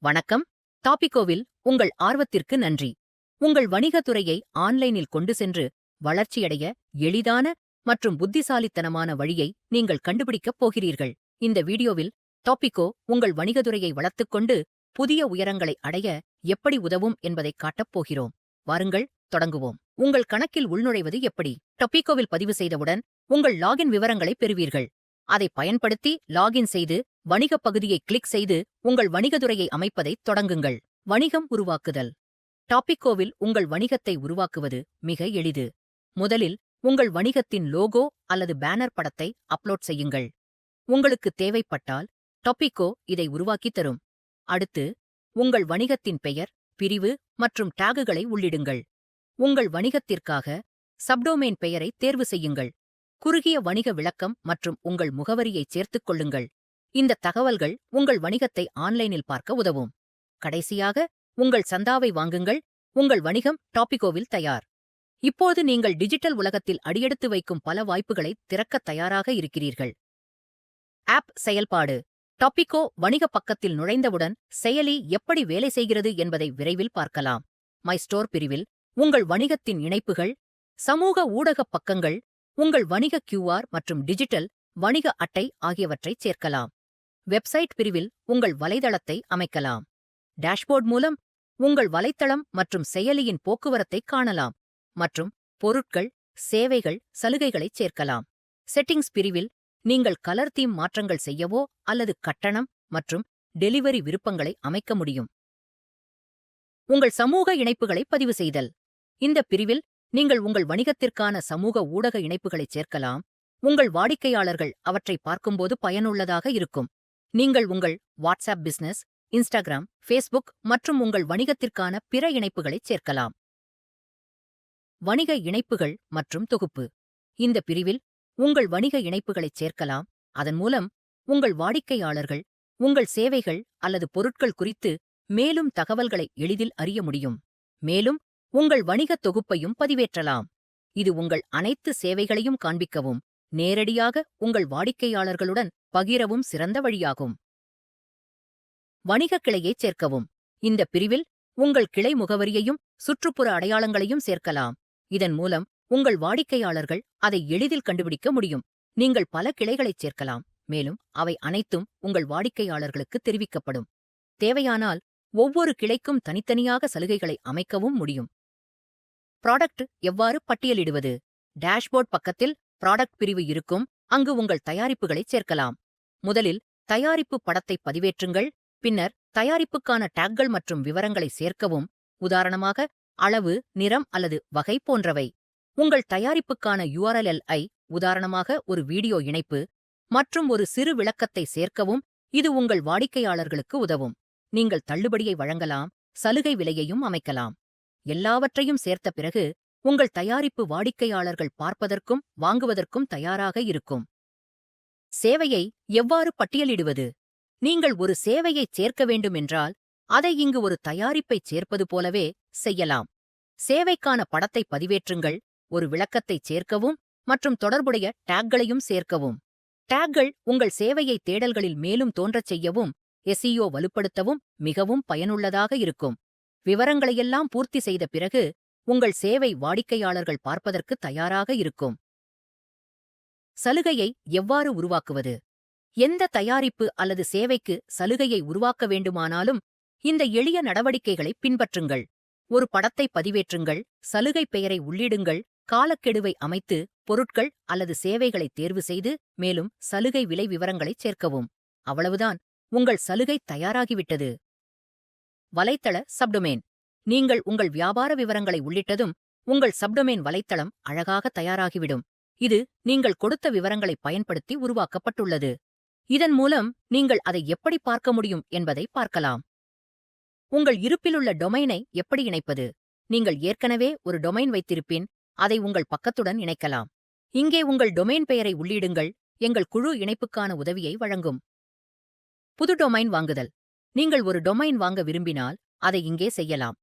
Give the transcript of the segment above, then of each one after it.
வணக்கம். டாபிகோவில் உங்கள் ஆர்வத்திற்கு நன்றி. உங்கள் வணிகத்துறையை ஆன்லைனில் கொண்டு சென்று வளர்ச்சியடைய எளிதான மற்றும் புத்திசாலித்தனமான வழியை நீங்கள் கண்டுபிடிக்கப் போகிறீர்கள். இந்த வீடியோவில் டாபிகோ உங்கள் வணிகத்துறையை வளர்த்துக்கொண்டு புதிய உயரங்களை அடைய எப்படி உதவும் என்பதைக் காட்டப் போகிறோம். வாருங்கள், தொடங்குவோம். உங்கள் கணக்கில் உள்நுழைவது எப்படி? டாபிகோவில் பதிவு செய்தவுடன் உங்கள் லாகின் விவரங்களை பெறுவீர்கள். அதை பயன்படுத்தி லாகின் செய்து வணிகப் பகுதியை கிளிக் செய்து உங்கள் வணிகத்துறையை அமைப்பதைத் தொடங்குங்கள். வணிகம் உருவாக்குதல். டாபிகோவில் உங்கள் வணிகத்தை உருவாக்குவது மிக எளிது. முதலில் உங்கள் வணிகத்தின் லோகோ அல்லது பேனர் படத்தை அப்லோட் செய்யுங்கள். உங்களுக்கு தேவைப்பட்டால் டாபிகோ இதை உருவாக்கித் தரும். அடுத்து உங்கள் வணிகத்தின் பெயர், பிரிவு மற்றும் டாகுகளை உள்ளிடுங்கள். உங்கள் வணிகத்திற்காக சப்டொமைன் பெயரை தேர்வு செய்யுங்கள். குறுகிய வணிக விளக்கம் மற்றும் உங்கள் முகவரியைச் சேர்த்துக் கொள்ளுங்கள். இந்த தகவல்கள் உங்கள் வணிகத்தை ஆன்லைனில் பார்க்க உதவும். கடைசியாக உங்கள் சந்தாவை வாங்குங்கள். உங்கள் வணிகம் டாபிகோவில் தயார். இப்போது நீங்கள் டிஜிட்டல் உலகத்தில் அடியெடுத்து வைக்கும் பல வாய்ப்புகளை திறக்கத் தயாராக இருக்கிறீர்கள். ஆப் செயல்பாடு. டாபிகோ வணிக பக்கத்தில் நுழைந்தவுடன் செயலி எப்படி வேலை செய்கிறது என்பதை விரைவில் பார்க்கலாம். மை ஸ்டோர் பிரிவில் உங்கள் வணிகத்தின் இணைப்புகள், சமூக ஊடகப் பக்கங்கள், உங்கள் வணிக QR மற்றும் டிஜிட்டல் வணிக அட்டை ஆகியவற்றைச் சேர்க்கலாம். வெப்சைட் பிரிவில் உங்கள் வலைதளத்தை அமைக்கலாம். டேஷ்போர்ட் மூலம் உங்கள் வலைத்தளம் மற்றும் செயலியின் போக்குவரத்தைக் காணலாம் மற்றும் பொருட்கள், சேவைகள், சலுகைகளைச் சேர்க்கலாம். செட்டிங்ஸ் பிரிவில் நீங்கள் கலர் தீம் மாற்றங்கள் செய்யவோ அல்லது கட்டணம் மற்றும் டெலிவரி விருப்பங்களை அமைக்க முடியும். உங்கள் சமூக இணைப்புகளை பதிவு செய்தல். இந்த பிரிவில் நீங்கள் உங்கள் வணிகத்திற்கான சமூக ஊடக இணைப்புகளைச் சேர்க்கலாம். உங்கள் வாடிக்கையாளர்கள் அவற்றை பார்க்கும்போது பயனுள்ளதாக இருக்கும். நீங்கள் உங்கள் வாட்ஸ்அப் பிசினஸ், இன்ஸ்டாகிராம், ஃபேஸ்புக் மற்றும் உங்கள் வணிகத்திற்கான பிற இணைப்புகளைச் சேர்க்கலாம். வணிக இணைப்புகள் மற்றும் தொகுப்பு. இந்த பிரிவில் உங்கள் வணிக இணைப்புகளைச் சேர்க்கலாம். அதன் மூலம் உங்கள் வாடிக்கையாளர்கள் உங்கள் சேவைகள் அல்லது பொருட்கள் குறித்து மேலும் தகவல்களை எளிதில் அறிய முடியும். மேலும் உங்கள் வணிகத் தொகுப்பையும் பதிவேற்றலாம். இது உங்கள் அனைத்து சேவைகளையும் காண்பிக்கவும் நேரடியாக உங்கள் வாடிக்கையாளர்களுடன் பகிரவும் சிறந்த வழியாகும். வணிகக் கிளையைச் சேர்க்கவும். இந்த பிரிவில் உங்கள் கிளை முகவரியையும் சுற்றுப்புற அடையாளங்களையும் சேர்க்கலாம். இதன் மூலம் உங்கள் வாடிக்கையாளர்கள் அதை எளிதில் கண்டுபிடிக்க முடியும். நீங்கள் பல கிளைகளைச் சேர்க்கலாம், மேலும் அவை அனைத்தும் உங்கள் வாடிக்கையாளர்களுக்கு தெரிவிக்கப்படும். தேவையானால் ஒவ்வொரு கிளைக்கும் தனித்தனியாக சலுகைகளை அமைக்கவும் முடியும். ப்ராடக்ட் எவ்வாறு பட்டியலிடுவது? டேஷ்போர்ட் பக்கத்தில் ப்ராடக்ட் பிரிவு இருக்கும். அங்கு உங்கள் தயாரிப்புகளைச் சேர்க்கலாம். முதலில் தயாரிப்பு படத்தை பதிவேற்றுங்கள். பின்னர் தயாரிப்புக்கான டாக்கள் மற்றும் விவரங்களை சேர்க்கவும். உதாரணமாக அளவு, நிறம் அல்லது வகை போன்றவை. உங்கள் தயாரிப்புக்கான URL-ஐ, உதாரணமாக ஒரு வீடியோ இணைப்பு மற்றும் ஒரு சிறு விளக்கத்தை சேர்க்கவும். இது உங்கள் வாடிக்கையாளர்களுக்கு உதவும். நீங்கள் தள்ளுபடியை வழங்கலாம், சலுகை விலையையும் அமைக்கலாம். எல்லாவற்றையும் சேர்த்த பிறகு உங்கள் தயாரிப்பு வாடிக்கையாளர்கள் பார்ப்பதற்கும் வாங்குவதற்கும் தயாராக இருக்கும். சேவையை எவ்வாறு பட்டியலிடுவது? நீங்கள் ஒரு சேவையைச் சேர்க்க வேண்டுமென்றால் அதை இங்கு ஒரு தயாரிப்பைச் சேர்ப்பது போலவே செய்யலாம். சேவைக்கான படத்தை பதிவேற்றுங்கள், ஒரு விளக்கத்தைச் சேர்க்கவும் மற்றும் தொடர்புடைய டாக்களையும் சேர்க்கவும். டாக்கள் உங்கள் சேவையை தேடல்களில் மேலும் தோன்றச் செய்யவும் SEO வலுப்படுத்தவும் மிகவும் பயனுள்ளதாக இருக்கும். விவரங்களையெல்லாம் பூர்த்தி செய்த பிறகு உங்கள் சேவை வாடிக்கையாளர்கள் பார்ப்பதற்கு தயாராக இருக்கும். சலுகையை எவ்வாறு உருவாக்குவது? எந்த தயாரிப்பு அல்லது சேவைக்கு சலுகையை உருவாக்க வேண்டுமானாலும் இந்த எளிய நடவடிக்கைகளை பின்பற்றுங்கள். ஒரு படத்தை பதிவேற்றுங்கள், சலுகை பெயரை உள்ளிடுங்கள், காலக்கெடுவை அமைத்து பொருட்கள் அல்லது சேவைகளை தேர்வு செய்து மேலும் சலுகை விலை விவரங்களைச் சேர்க்கவும். அவ்வளவுதான், உங்கள் சலுகை தயாராகிவிட்டது. வலைத்தள சப்டொமைன். நீங்கள் உங்கள் வியாபார விவரங்களை உள்ளிட்டதும் உங்கள் சப்டொமைன் வலைத்தளம் அழகாக தயாராகிவிடும். இது நீங்கள் கொடுத்த விவரங்களைப் பயன்படுத்தி உருவாக்கப்பட்டுள்ளது. இதன் மூலம் நீங்கள் அதை எப்படி பார்க்க முடியும் என்பதை பார்க்கலாம். உங்கள் இருப்பிலுள்ள டொமைனை எப்படி இணைப்பது? நீங்கள் ஏற்கனவே ஒரு டொமைன் வைத்திருப்பின், அதை உங்கள் பக்கத்துடன் இணைக்கலாம். இங்கே உங்கள் டொமைன் பெயரை உள்ளிடுங்கள். எங்கள் குழு இணைப்புக்கான உதவியை வழங்கும். புது டொமைன் வாங்குதல். நீங்கள் ஒரு டொமைன் வாங்க விரும்பினால் அதை இங்கே செய்யலாம்.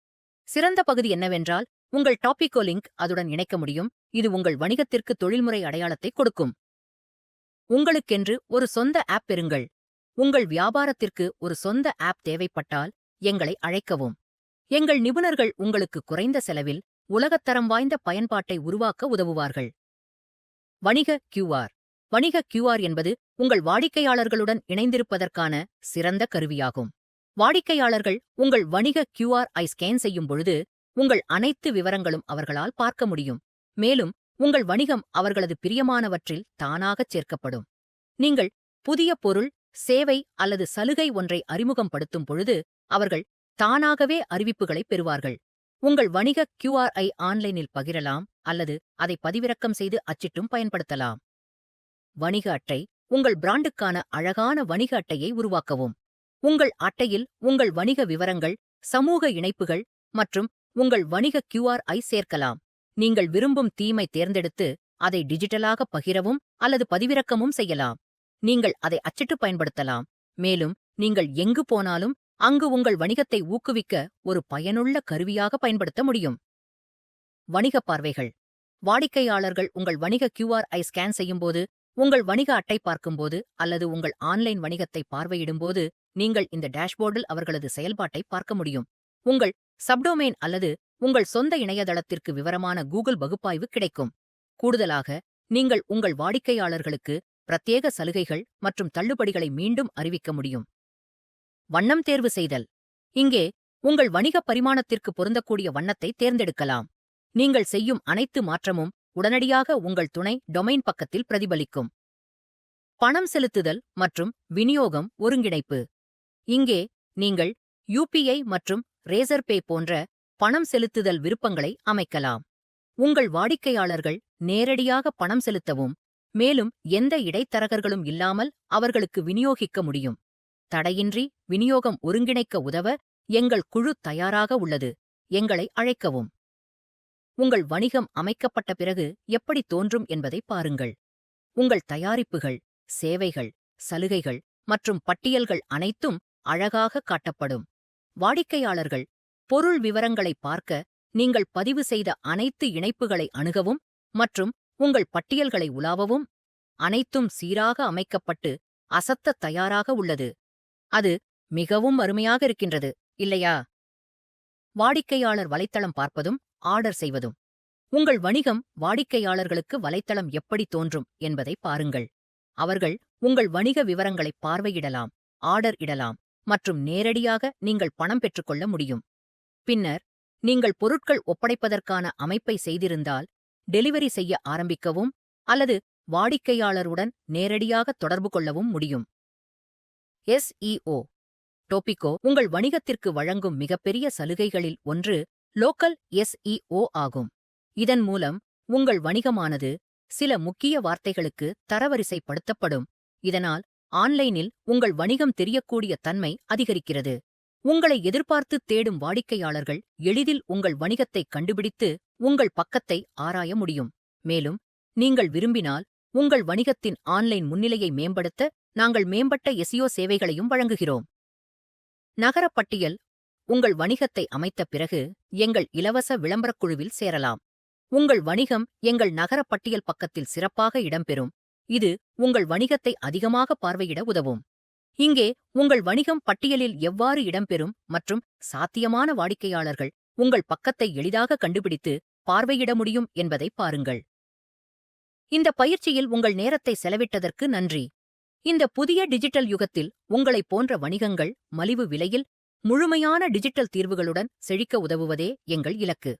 சிறந்த பகுதி என்னவென்றால் உங்கள் டாபிகோ லிங்க் அதுடன் இணைக்க முடியும். இது உங்கள் வணிகத்திற்கு தொழில்முறை அடையாளத்தை கொடுக்கும். உங்களுக்கென்று ஒரு சொந்த ஆப் பெறுங்கள். உங்கள் வியாபாரத்திற்கு ஒரு சொந்த ஆப் தேவைப்பட்டால் எங்களை அழைக்கவும். எங்கள் நிபுணர்கள் உங்களுக்கு குறைந்த செலவில் உலகத்தரம் வாய்ந்த பயன்பாட்டை உருவாக்க உதவுவார்கள். வணிக QR. வணிக QR என்பது உங்கள் வாடிக்கையாளர்களுடன் இணைந்திருப்பதற்கான சிறந்த கருவியாகும். வாடிக்கையாளர்கள் உங்கள் வணிக QR ஐ ஸ்கேன் செய்யும் பொழுது உங்கள் அனைத்து விவரங்களும் அவர்களால் பார்க்க முடியும். மேலும் உங்கள் வணிகம் அவர்களது பிரியமானவற்றில் தானாகச் சேர்க்கப்படும். நீங்கள் புதிய பொருள், சேவை அல்லது சலுகை ஒன்றை அறிமுகப்படுத்தும் பொழுது அவர்கள் தானாகவே அறிவிப்புகளைப் பெறுவார்கள். உங்கள் வணிக QR ஐ ஆன்லைனில் பகிரலாம் அல்லது அதை பதிவிறக்கம் செய்து அச்சிட்டும் பயன்படுத்தலாம். வணிக அட்டை. உங்கள் பிராண்டுக்கான அழகான வணிக அட்டையை உருவாக்கவும். உங்கள் அட்டையில் உங்கள் வணிக விவரங்கள், சமூக இணைப்புகள் மற்றும் உங்கள் வணிக QR ஐ சேர்க்கலாம். நீங்கள் விரும்பும் தீமை தேர்ந்தெடுத்து அதை டிஜிட்டலாக பகிரவும் அல்லது பதிவிறக்கமும் செய்யலாம். நீங்கள் அதை அச்சிட்டு பயன்படுத்தலாம். மேலும் நீங்கள் எங்கு போனாலும் அங்கு உங்கள் வணிகத்தை ஊக்குவிக்க ஒரு பயனுள்ள கருவியாக பயன்படுத்த முடியும். வணிக பார்வைகள். வாடிக்கையாளர்கள் உங்கள் வணிக QR ஐ ஸ்கேன் செய்யும்போது, உங்கள் வணிக அட்டை பார்க்கும்போது அல்லது உங்கள் ஆன்லைன் வணிகத்தை பார்வையிடும்போது நீங்கள் இந்த டேஷ்போர்டில் அவர்களது செயல்பாட்டை பார்க்க முடியும். உங்கள் சப்டொமைன் அல்லது உங்கள் சொந்த இணையதளத்திற்கு விவரமான கூகுள் பகுப்பாய்வு கிடைக்கும். கூடுதலாக, நீங்கள் உங்கள் வாடிக்கையாளர்களுக்கு பிரத்யேக சலுகைகள் மற்றும் தள்ளுபடிகளை மீண்டும் அறிவிக்க முடியும். வண்ணம் தேர்வு செய்தல். இங்கே உங்கள் வணிக பரிமாணத்திற்கு பொருந்தக்கூடிய வண்ணத்தை தேர்ந்தெடுக்கலாம். நீங்கள் செய்யும் அனைத்து மாற்றமும் உடனடியாக உங்கள் துணை டொமைன் பக்கத்தில் பிரதிபலிக்கும். பணம் செலுத்துதல் மற்றும் விநியோகம் ஒருங்கிணைப்பு. இங்கே நீங்கள் UPI மற்றும் ரேசர்பே போன்ற பணம் செலுத்துதல் விருப்பங்களை அமைக்கலாம். உங்கள் வாடிக்கையாளர்கள் நேரடியாக பணம் செலுத்தவும் மேலும் எந்த இடைத்தரகர்களும் இல்லாமல் அவர்களுக்கு விநியோகிக்க முடியும். தடையின்றி விநியோகம் ஒருங்கிணைக்க உதவ எங்கள் குழு தயாராக உள்ளது. எங்களை அழைக்கவும். உங்கள் வணிகம் அமைக்கப்பட்ட பிறகு எப்படி தோன்றும் என்பதை பாருங்கள். உங்கள் தயாரிப்புகள், சேவைகள், சலுகைகள் மற்றும் பட்டியல்கள் அனைத்தும் அழகாக காட்டப்படும். வாடிக்கையாளர்கள் பொருள் விவரங்களை பார்க்க நீங்கள் பதிவு செய்த அனைத்து இணைப்புகளை அணுகவும் மற்றும் உங்கள் பட்டியல்களை உலாவவும் அனைத்தும் சீராக அமைக்கப்பட்டு அசத்த தயாராக உள்ளது. அது மிகவும் அருமையாக இருக்கின்றது, இல்லையா? வாடிக்கையாளர் வலைத்தளம் பார்ப்பதும் ஆர்டர் செய்வதும். உங்கள் வணிகம் வாடிக்கையாளர்களுக்கு வலைத்தளம் எப்படி தோன்றும் என்பதை பாருங்கள். அவர்கள் உங்கள் வணிக விவரங்களை பார்வையிடலாம், ஆர்டர் இடலாம் மற்றும் நேரடியாக நீங்கள் பணம் பெற்றுக்கொள்ள முடியும். பின்னர் நீங்கள் பொருட்கள் ஒப்படைப்பதற்கான அமைப்பை செய்திருந்தால் டெலிவரி செய்ய ஆரம்பிக்கவும் அல்லது வாடிக்கையாளருடன் நேரடியாக தொடர்பு கொள்ளவும் முடியும். SEO. டோபிகோ உங்கள் வணிகத்திற்கு வழங்கும் மிகப்பெரிய சலுகைகளில் ஒன்று லோக்கல் SEO ஆகும். இதன் மூலம் உங்கள் வணிகமானது சில முக்கிய வார்த்தைகளுக்கு தரவரிசைப்படுத்தப்படும். இதனால் ஆன்லைனில் உங்கள் வணிகம் தெரியக்கூடிய தன்மை அதிகரிக்கிறது. உங்களை எதிர்பார்த்து தேடும் வாடிக்கையாளர்கள் எளிதில் உங்கள் வணிகத்தை கண்டுபிடித்து உங்கள் பக்கத்தை ஆராய முடியும். மேலும் நீங்கள் விரும்பினால் உங்கள் வணிகத்தின் ஆன்லைன் முன்னிலையை மேம்படுத்த நாங்கள் மேம்பட்ட SEO சேவைகளையும் வழங்குகிறோம். நகரப் பட்டியல். உங்கள் வணிகத்தை அமைத்த பிறகு எங்கள் இலவச விளம்பரக் குழுவில் சேரலாம். உங்கள் வணிகம் எங்கள் நகரப் பட்டியல் பக்கத்தில் சிறப்பாக இடம்பெறும். இது உங்கள் வணிகத்தை அதிகமாக பார்வையிட உதவும். இங்கே உங்கள் வணிகம் பட்டியலில் எவ்வாறு இடம்பெறும் மற்றும் சாத்தியமான வாடிக்கையாளர்கள் உங்கள் பக்கத்தை எளிதாக கண்டுபிடித்து பார்வையிட முடியும் என்பதை பாருங்கள். இந்த பயிற்சியில் உங்கள் நேரத்தை செலவிட்டதற்கு நன்றி. இந்த புதிய டிஜிட்டல் யுகத்தில் உங்களைப் போன்ற வணிகங்கள் மலிவு விலையில் முழுமையான டிஜிட்டல் தீர்வுகளுடன் செழிக்க உதவுவதே எங்கள் இலக்கு.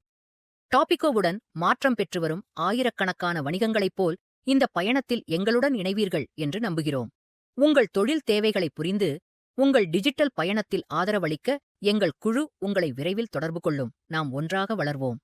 டாபிகோவுடன் மாற்றம் பெற்று வரும் ஆயிரக்கணக்கான வணிகங்களைப் போல் இந்த பயணத்தில் எங்களுடன் இணைவீர்கள் என்று நம்புகிறோம். உங்கள் தொழில் தேவைகளை புரிந்து உங்கள் டிஜிட்டல் பயணத்தில் ஆதரவளிக்க எங்கள் குழு உங்களை விரைவில் தொடர்பு கொள்ளும். நாம் ஒன்றாக வளர்வோம்.